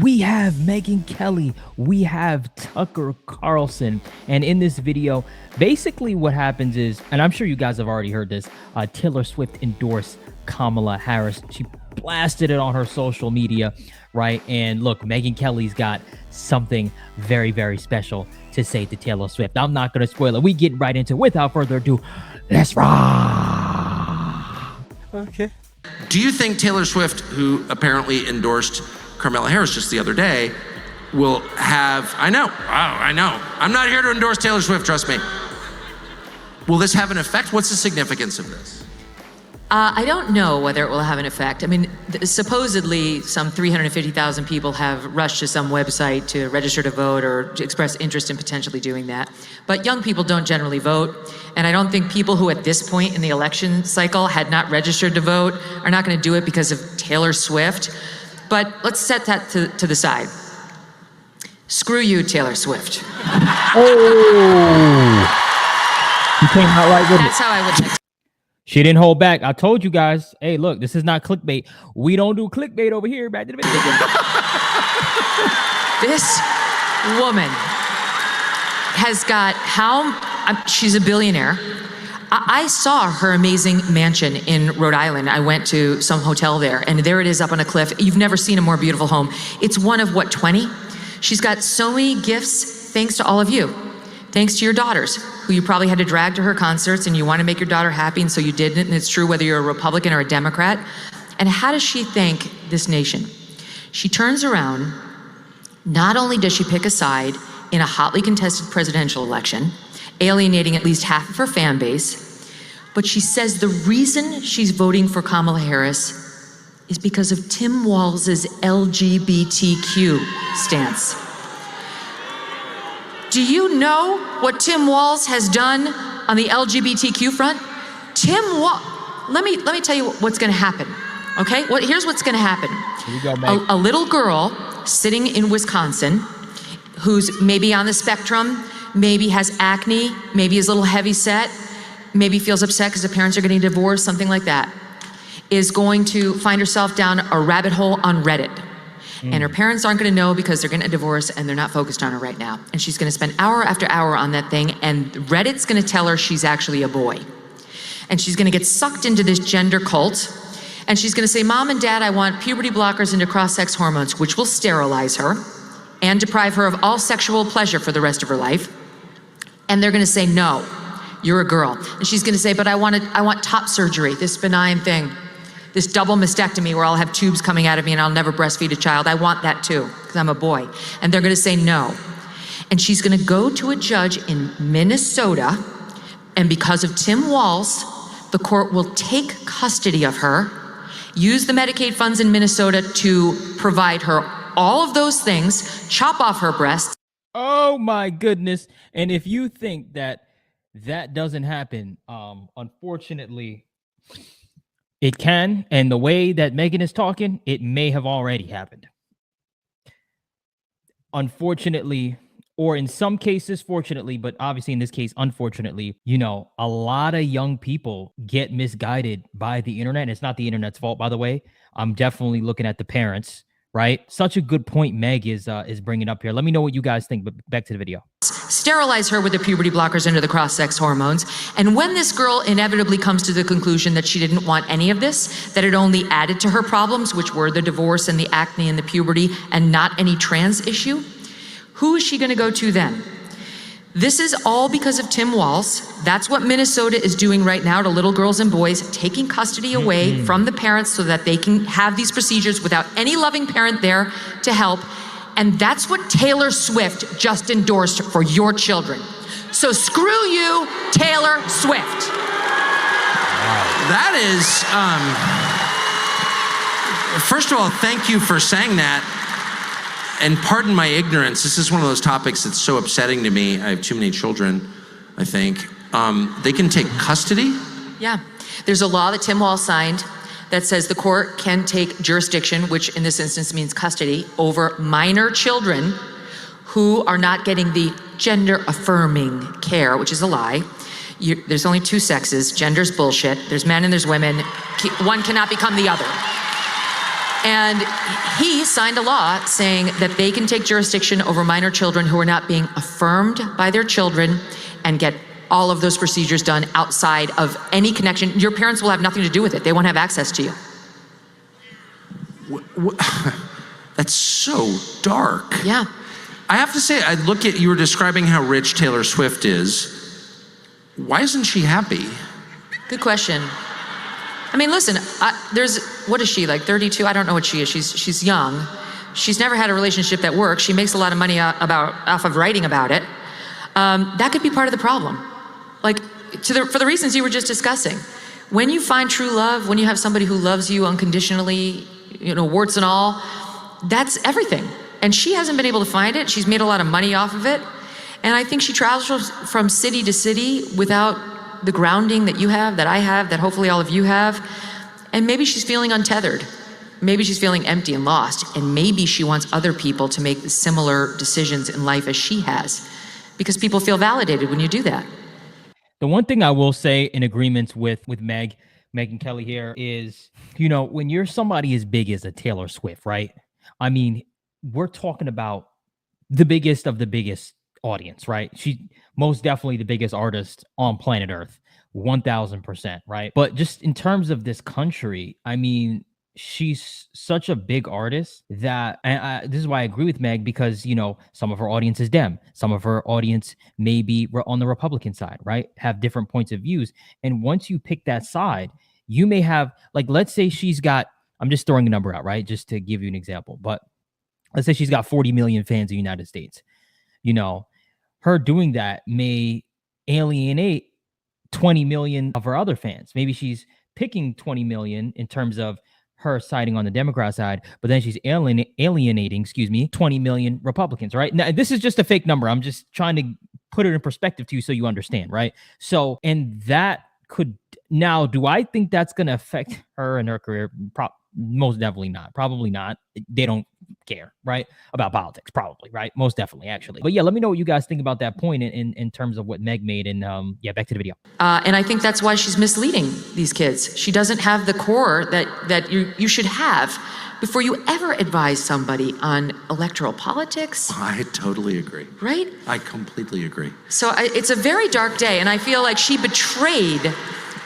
We have Megyn Kelly, we have Tucker Carlson, and in this video, basically what happens is, and I'm sure you guys have already heard this, Taylor Swift endorsed Kamala Harris. She blasted it on her social media, right? And look, Megyn Kelly's got something very, very special to say to Taylor Swift. I'm not going to spoil it. We get right into it. Without further ado, let's rock. Okay. Do you think Taylor Swift, who apparently endorsed Kamala Harris just the other day, will have, I know, I'm not here to endorse Taylor Swift, trust me. Will this have an effect? What's the significance of this? I don't know whether it will have an effect. I mean, supposedly some 350,000 people have rushed to some website to register to vote or to express interest in potentially doing that. But young people don't generally vote. And I don't think people who at this point in the election cycle had not registered to vote are not going to do it because of Taylor Swift. But let's set that to the side. Screw you, Taylor Swift. Oh, you came out right with it. That's how I would think. She didn't hold back. I told you guys, hey, look, this is not clickbait. We don't do clickbait over here. Back to the video. This woman has got she's a billionaire. I saw her amazing mansion in Rhode Island. I went to some hotel there, and there it is up on a cliff. You've never seen a more beautiful home. It's one of, what, 20? She's got so many gifts thanks to all of you. Thanks to your daughters, who you probably had to drag to her concerts, and you want to make your daughter happy, and so you did it, and it's true whether you're a Republican or a Democrat. And how does she thank this nation? She turns around, not only does she pick a side in a hotly contested presidential election, alienating at least half of her fan base, but she says the reason she's voting for Kamala Harris is because of Tim Walz's LGBTQ stance. Do you know what Tim Walz has done on the LGBTQ front? Let me tell you what's going to happen. Okay, here's what's going to happen. Here we go, Meg. A little girl sitting in Wisconsin, who's maybe on the spectrum, maybe has acne, maybe is a little heavy set, maybe feels upset because her parents are getting divorced, something like that, is going to find herself down a rabbit hole on Reddit. And her parents aren't going to know because they're getting a divorce and they're not focused on her right now. And she's going to spend hour after hour on that thing, and Reddit's going to tell her she's actually a boy. And she's going to get sucked into this gender cult. And she's going to say, Mom and Dad, I want puberty blockers into cross-sex hormones, which will sterilize her and deprive her of all sexual pleasure for the rest of her life. And they're going to say, no, you're a girl. And she's going to say, but I want top surgery, this benign thing. This double mastectomy where I'll have tubes coming out of me and I'll never breastfeed a child. I want that too, because I'm a boy. And they're gonna say no. And she's gonna go to a judge in Minnesota, and because of Tim Walz, the court will take custody of her, use the Medicaid funds in Minnesota to provide her all of those things, chop off her breasts. Oh my goodness. And if you think that doesn't happen, unfortunately, it can, and the way that Megyn is talking, it may have already happened. Unfortunately, or in some cases, fortunately, but obviously in this case, unfortunately, you know, a lot of young people get misguided by the internet. And it's not the internet's fault, by the way. I'm definitely looking at the parents, right? Such a good point Meg is bringing up here. Let me know what you guys think, but back to the video. Sterilize her with the puberty blockers into the cross-sex hormones. And when this girl inevitably comes to the conclusion that she didn't want any of this, that it only added to her problems, which were the divorce and the acne and the puberty and not any trans issue, who is she going to go to then? This is all because of Tim Walz. That's what Minnesota is doing right now to little girls and boys, taking custody away from the parents so that they can have these procedures without any loving parent there to help. And that's what Taylor Swift just endorsed for your children. So screw you, Taylor Swift. That is, first of all, thank you for saying that. And pardon my ignorance, this is one of those topics that's so upsetting to me. I have too many children, I think. They can take custody? Yeah, there's a law that Tim Walz signed that says the court can take jurisdiction, which in this instance means custody, over minor children who are not getting the gender-affirming care, which is a lie. There's only two sexes. Gender's bullshit. There's men and there's women. One cannot become the other. And he signed a law saying that they can take jurisdiction over minor children who are not being affirmed by their children and get all of those procedures done outside of any connection. Your parents will have nothing to do with it. They won't have access to you. That's so dark. Yeah. I have to say, I look at, you were describing how rich Taylor Swift is. Why isn't she happy? Good question. I mean, listen, what is she, like 32? I don't know what she is. She's young. She's never had a relationship that works. She makes a lot of money off of writing about it. That could be part of the problem. Like, for the reasons you were just discussing. When you find true love, when you have somebody who loves you unconditionally, warts and all, that's everything. And she hasn't been able to find it. She's made a lot of money off of it. And I think she travels from city to city without the grounding that you have, that I have, that hopefully all of you have. And maybe she's feeling untethered. Maybe she's feeling empty and lost. And maybe she wants other people to make similar decisions in life as she has. Because people feel validated when you do that. The one thing I will say in agreements with Megyn Kelly here is, when you're somebody as big as a Taylor Swift, right? I mean, we're talking about the biggest of the biggest audience, right? She's most definitely the biggest artist on planet Earth, 1000%, right? But just in terms of this country, I mean, she's such a big artist that, and this is why I agree with Meg, because, some of her audience is Dem. Some of her audience may be on the Republican side, right? Have different points of views. And once you pick that side, you may have, like, let's say she's got, I'm just throwing a number out, right? Just to give you an example, but let's say she's got 40 million fans in the United States. Her doing that may alienate 20 million of her other fans. Maybe she's picking 20 million in terms of her siding on the Democrat side, but then she's alienating 20 million Republicans, right? Now, this is just a fake number. I'm just trying to put it in perspective to you so you understand, right? So, and that could, now, do I think that's going to affect her and her career? Most definitely not. Probably not. They don't care, right? About politics, probably, right? Most definitely, actually. But yeah, let me know what you guys think about that point in terms of what Meg made. And back to the video. And I think that's why she's misleading these kids. She doesn't have the core that you should have before you ever advise somebody on electoral politics. I totally agree. Right? I completely agree. So it's a very dark day, and I feel like she betrayed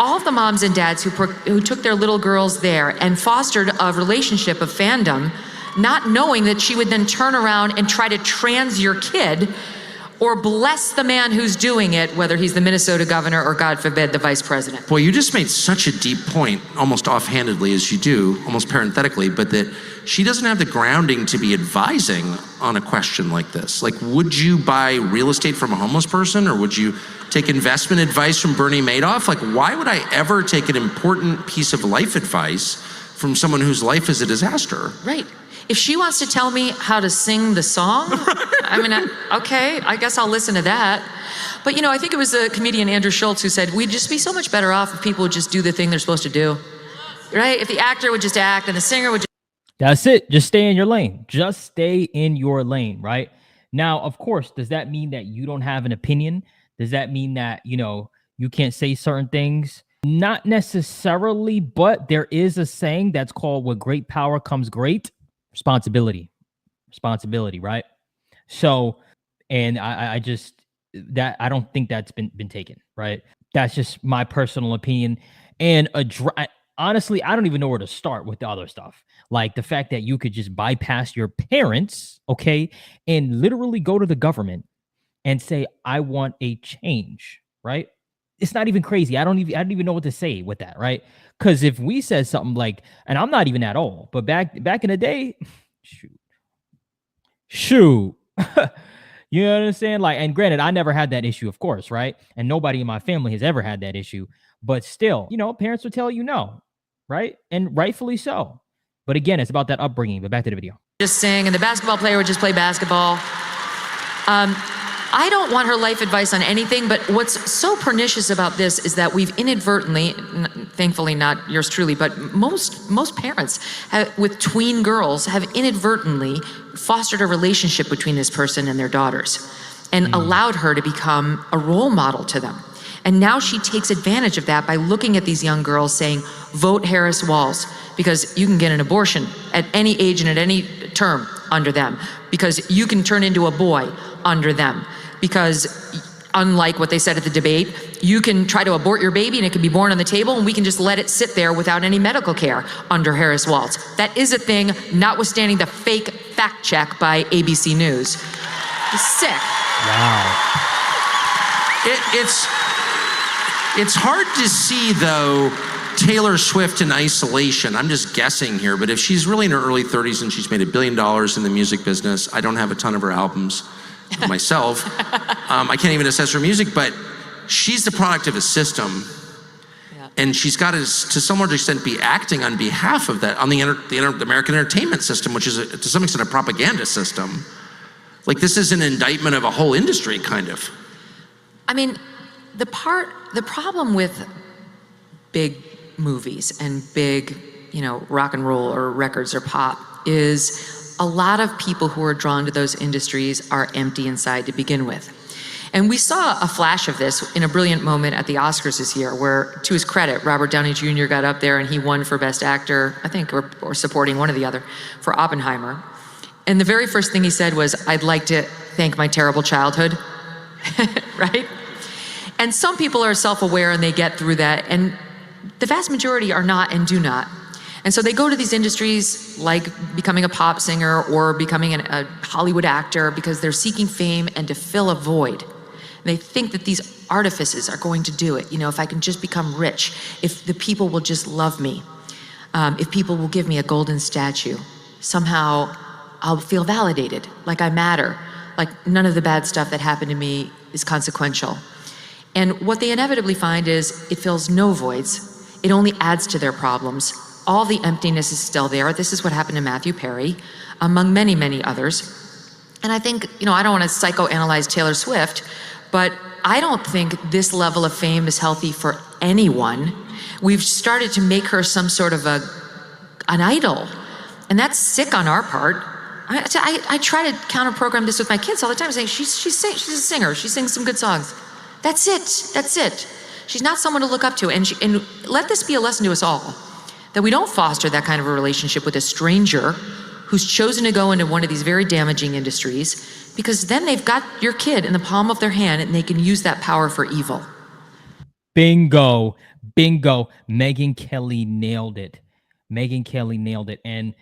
all of the moms and dads who took their little girls there and fostered a relationship of fandom, not knowing that she would then turn around and try to trans your kid or bless the man who's doing it, whether he's the Minnesota governor or, God forbid, the vice president. Boy, you just made such a deep point, almost offhandedly as you do, almost parenthetically, but that she doesn't have the grounding to be advising on a question like this. Like, would you buy real estate from a homeless person, or would you take investment advice from Bernie Madoff? Like, why would I ever take an important piece of life advice from someone whose life is a disaster? Right. If she wants to tell me how to sing the song, I mean, okay, I guess I'll listen to that. But, I think it was the comedian Andrew Schultz who said, we'd just be so much better off if people would just do the thing they're supposed to do, right? If the actor would just act and the singer would just... That's it. Just stay in your lane. Just stay in your lane, right? Now, of course, does that mean that you don't have an opinion? Does that mean that, you can't say certain things? Not necessarily, but there is a saying that's called, with great power comes great responsibility, right? So, and I don't think that's been taken, right? That's just my personal opinion. And honestly, I don't even know where to start with the other stuff. Like the fact that you could just bypass your parents, okay, and literally go to the government and say, I want a change, right? It's not even crazy. I don't even know what to say with that, right? Because if we said something like, and I'm not even that old, but back in the day, shoot. You know what I'm saying? Like, and granted, I never had that issue, of course, right? And nobody in my family has ever had that issue. But still, parents would tell you no, right? And rightfully so. But again, it's about that upbringing. But back to the video. Just sing, and the basketball player would just play basketball. I don't want her life advice on anything, but what's so pernicious about this is that we've inadvertently, thankfully not yours truly, but most parents with tween girls have inadvertently fostered a relationship between this person and their daughters and allowed her to become a role model to them. And now she takes advantage of that by looking at these young girls saying, vote Harris Walz, because you can get an abortion at any age and at any term under them, because you can turn into a boy under them, because unlike what they said at the debate, you can try to abort your baby and it can be born on the table and we can just let it sit there without any medical care under Harris Walz. That is a thing, notwithstanding the fake fact check by ABC News. It's sick. Wow. It's hard to see, though, Taylor Swift in isolation. I'm just guessing here, but if she's really in her early 30s and she's made $1 billion in the music business, I don't have a ton of her albums myself. I can't even assess her music, but she's the product of a system. Yeah. And she's got to some large extent be acting on behalf of that, on the American entertainment system, which is to some extent a propaganda system. Like, this is an indictment of a whole industry, kind of. I mean, the problem with big movies and big, rock and roll or records or pop is a lot of people who are drawn to those industries are empty inside to begin with. And we saw a flash of this in a brilliant moment at the Oscars this year, where, to his credit, Robert Downey Jr. got up there and he won for Best Actor, I think, or supporting, one or the other, for Oppenheimer. And the very first thing he said was, "I'd like to thank my terrible childhood," right? And some people are self-aware and they get through that, and the vast majority are not and do not. And so they go to these industries like becoming a pop singer or becoming a Hollywood actor because they're seeking fame and to fill a void. And they think that these artifices are going to do it. If I can just become rich, if the people will just love me, if people will give me a golden statue, somehow I'll feel validated, like I matter, like none of the bad stuff that happened to me is consequential. And what they inevitably find is it fills no voids. It only adds to their problems. All the emptiness is still there. This is what happened to Matthew Perry, among many, many others. And I think, I don't want to psychoanalyze Taylor Swift, but I don't think this level of fame is healthy for anyone. We've started to make her some sort of an idol, and that's sick on our part. I try to counter-program this with my kids all the time, saying she's a singer. She sings some good songs. That's it. She's not someone to look up to, and let this be a lesson to us all, that we don't foster that kind of a relationship with a stranger who's chosen to go into one of these very damaging industries, because then they've got your kid in the palm of their hand and they can use that power for evil. Bingo. Megyn Kelly nailed it. And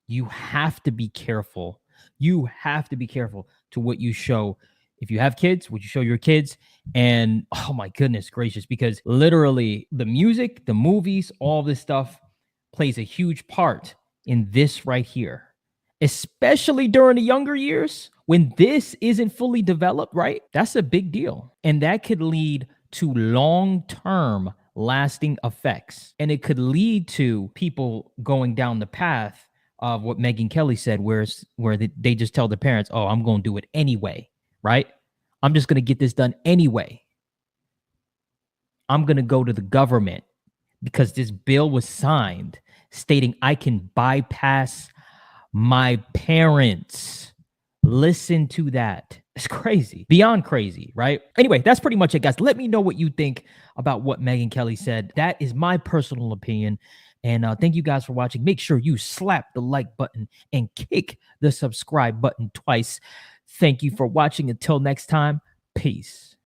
you have to be careful. You have to be careful to what you show. If you have kids, what you show your kids. And oh my goodness gracious, because literally the music, the movies, all this stuff plays a huge part in this right here, especially during the younger years when this isn't fully developed, right? That's a big deal. And that could lead to long-term lasting effects. And it could lead to people going down the path of what Megyn Kelly said, where they just tell the parents, "Oh, I'm going to do it anyway," right? "I'm just going to get this done anyway. I'm going to go to the government because this bill was signed stating I can bypass my parents." Listen to that. It's crazy. Beyond crazy, right? Anyway, that's pretty much it, guys. Let me know what you think about what Megyn Kelly said. That is my personal opinion. And thank you guys for watching. Make sure you slap the like button and kick the subscribe button twice. Thank you for watching. Until next time, peace.